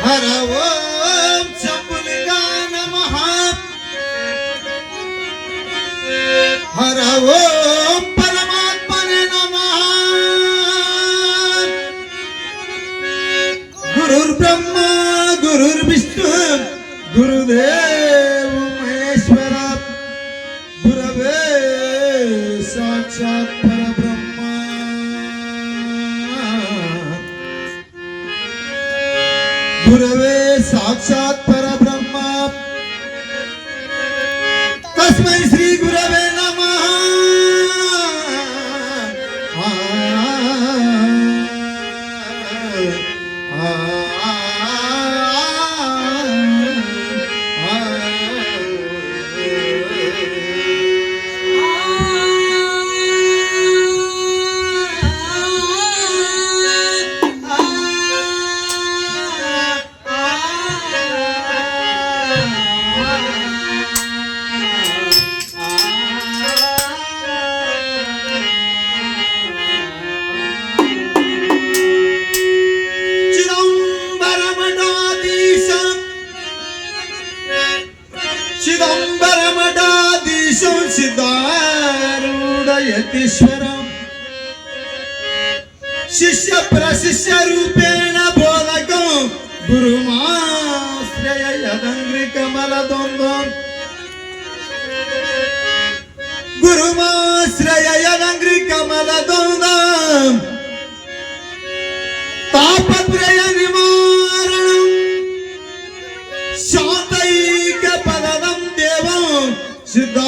हर ओम शंभुलिंगा नमः हर ओम परमात्मने नमः गुरुर्ब्रह्मा गुरुर्विष्णु गुरुदेव महेश्वर गुरवे साक्षात् परब्रह्म गुरवे साक्षात् परब्रह्म तस्मै श्री गुरवे नमः चिदंबरमठाधीशं सिद्धारूढयतीश्वरं शिष्य प्रशिष्य रूपेण बोधकं गुरुमाश्रय यदङ्घ्रिकमलद्वन्द्वं गुरुमाश्रय यदङ्घ्रिकमलद्वन्द्वं तापत्रय निवारणं शान्तैकपदं देवं सिद्धा